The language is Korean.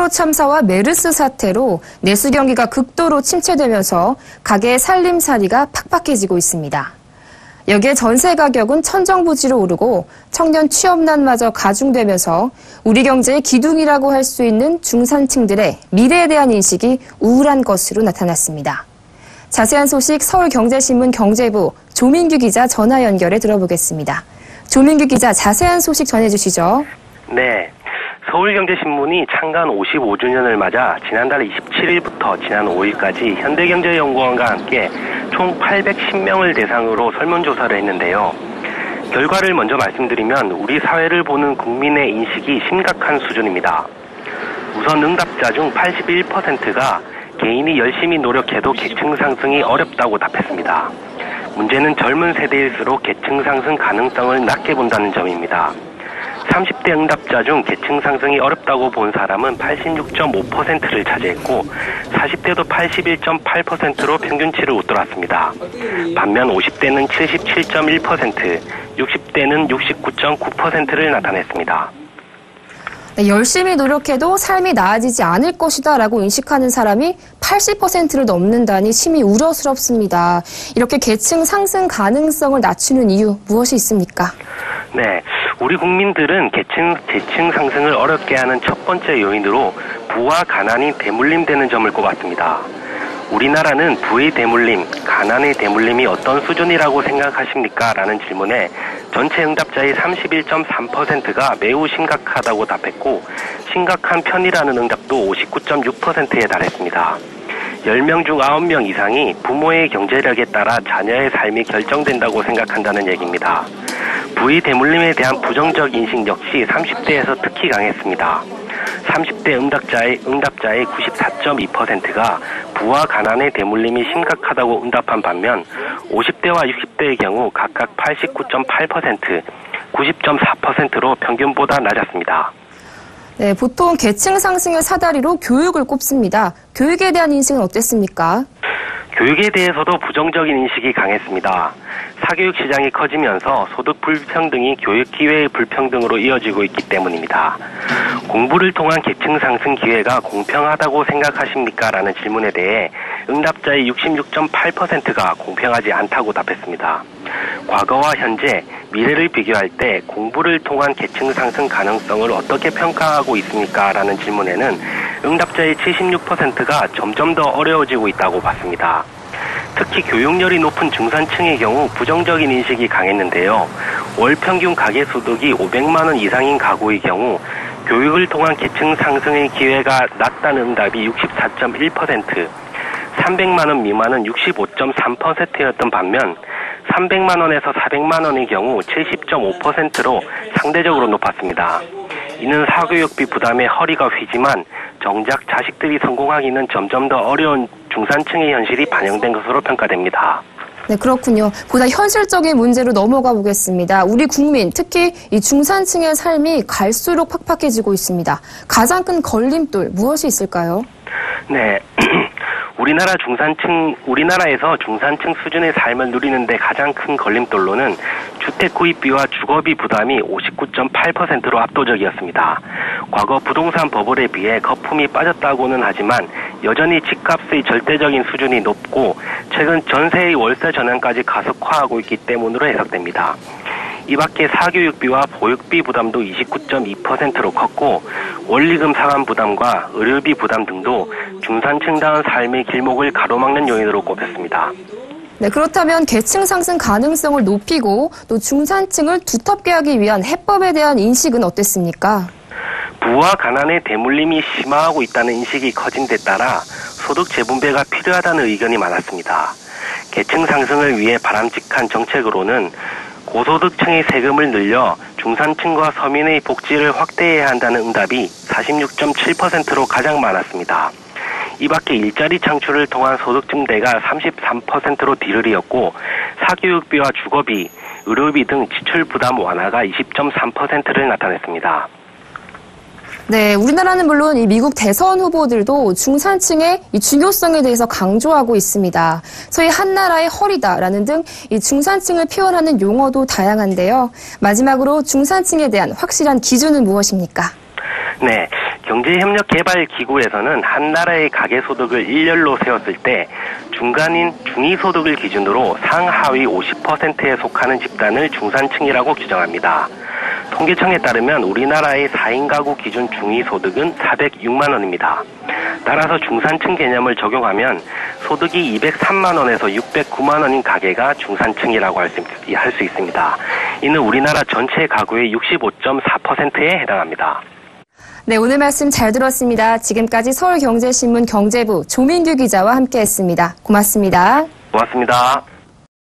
세월호 참사와 메르스 사태로 내수 경기가 극도로 침체되면서 가계의 살림살이가 팍팍해지고 있습니다. 여기에 전세 가격은 천정부지로 오르고 청년 취업난마저 가중되면서 우리 경제의 기둥이라고 할 수 있는 중산층들의 미래에 대한 인식이 우울한 것으로 나타났습니다. 자세한 소식 서울경제신문 경제부 조민규 기자 전화 연결해 들어보겠습니다. 조민규 기자, 자세한 소식 전해주시죠. 네. 서울경제신문이 창간 55주년을 맞아 지난달 27일부터 지난 5일까지 현대경제연구원과 함께 총 810명을 대상으로 설문조사를 했는데요. 결과를 먼저 말씀드리면 우리 사회를 보는 국민의 인식이 심각한 수준입니다. 우선 응답자 중 81%가 개인이 열심히 노력해도 계층 상승이 어렵다고 답했습니다. 문제는 젊은 세대일수록 계층 상승 가능성을 낮게 본다는 점입니다. 30대 응답자 중 계층 상승이 어렵다고 본 사람은 86.5%를 차지했고 40대도 81.8%로 평균치를 웃돌았습니다. 반면 50대는 77.1%, 60대는 69.9%를 나타냈습니다. 네, 열심히 노력해도 삶이 나아지지 않을 것이다 라고 인식하는 사람이 80%를 넘는다니 심히 우려스럽습니다. 이렇게 계층 상승 가능성을 낮추는 이유 무엇이 있습니까? 네, 우리 국민들은 계층 상승을 어렵게 하는 첫 번째 요인으로 부와 가난이 대물림되는 점을 꼽았습니다. 우리나라는 부의 대물림, 가난의 대물림이 어떤 수준이라고 생각하십니까? 라는 질문에 전체 응답자의 31.3%가 매우 심각하다고 답했고 심각한 편이라는 응답도 59.6%에 달했습니다. 10명 중 9명 이상이 부모의 경제력에 따라 자녀의 삶이 결정된다고 생각한다는 얘기입니다. 부의 대물림에 대한 부정적 인식 역시 30대에서 특히 강했습니다. 30대 응답자의 94.2%가 부와 가난의 대물림이 심각하다고 응답한 반면 50대와 60대의 경우 각각 89.8%, 90.4%로 평균보다 낮았습니다. 네, 보통 계층 상승의 사다리로 교육을 꼽습니다. 교육에 대한 인식은 어땠습니까? 교육에 대해서도 부정적인 인식이 강했습니다. 사교육 시장이 커지면서 소득 불평등이 교육 기회의 불평등으로 이어지고 있기 때문입니다. 공부를 통한 계층 상승 기회가 공평하다고 생각하십니까? 라는 질문에 대해 응답자의 66.8%가 공평하지 않다고 답했습니다. 과거와 현재, 미래를 비교할 때 공부를 통한 계층 상승 가능성을 어떻게 평가하고 있습니까? 라는 질문에는 응답자의 76%가 점점 더 어려워지고 있다고 봤습니다. 특히 교육열이 높은 중산층의 경우 부정적인 인식이 강했는데요. 월 평균 가계소득이 500만 원 이상인 가구의 경우 교육을 통한 계층 상승의 기회가 낮다는 응답이 64.1%, 300만 원 미만은 65.3%였던 반면 300만 원에서 400만 원의 경우 70.5%로 상대적으로 높았습니다. 이는 사교육비 부담에 허리가 휘지만 정작 자식들이 성공하기는 점점 더 어려운 중산층의 현실이 반영된 것으로 평가됩니다. 네, 그렇군요. 보다 현실적인 문제로 넘어가 보겠습니다. 우리 국민, 특히 이 중산층의 삶이 갈수록 팍팍해지고 있습니다. 가장 큰 걸림돌 무엇이 있을까요? 네. 우리나라에서 중산층 수준의 삶을 누리는데 가장 큰 걸림돌로는 주택 구입비와 주거비 부담이 59.8%로 압도적이었습니다. 과거 부동산 버블에 비해 거품이 빠졌다고는 하지만 여전히 집값의 절대적인 수준이 높고 최근 전세의 월세 전환까지 가속화하고 있기 때문으로 해석됩니다. 이 밖에 사교육비와 보육비 부담도 29.2%로 컸고 원리금 상환 부담과 의료비 부담 등도 중산층다운 삶의 길목을 가로막는 요인으로 꼽혔습니다. 네, 그렇다면 계층 상승 가능성을 높이고 또 중산층을 두텁게 하기 위한 해법에 대한 인식은 어땠습니까? 부와 가난의 대물림이 심화하고 있다는 인식이 커진 데 따라 소득 재분배가 필요하다는 의견이 많았습니다. 계층 상승을 위해 바람직한 정책으로는 고소득층의 세금을 늘려 중산층과 서민의 복지를 확대해야 한다는 응답이 46.7%로 가장 많았습니다. 이 밖에 일자리 창출을 통한 소득 증대가 33%로 뒤를 이었고 사교육비와 주거비, 의료비 등 지출 부담 완화가 20.3%를 나타냈습니다. 네, 우리나라는 물론 이 미국 대선 후보들도 중산층의 이 중요성에 대해서 강조하고 있습니다. 소위 한나라의 허리다라는 등 이 중산층을 표현하는 용어도 다양한데요. 마지막으로 중산층에 대한 확실한 기준은 무엇입니까? 네, 경제협력개발기구에서는 한 나라의 가계소득을 일렬로 세웠을 때 중간인 중위소득을 기준으로 상하위 50%에 속하는 집단을 중산층이라고 규정합니다. 통계청에 따르면 우리나라의 4인 가구 기준 중위소득은 406만 원입니다. 따라서 중산층 개념을 적용하면 소득이 203만 원에서 609만 원인 가계가 중산층이라고 할 수 있습니다. 이는 우리나라 전체 가구의 65.4%에 해당합니다. 네, 오늘 말씀 잘 들었습니다. 지금까지 서울경제신문 경제부 조민규 기자와 함께했습니다. 고맙습니다. 고맙습니다.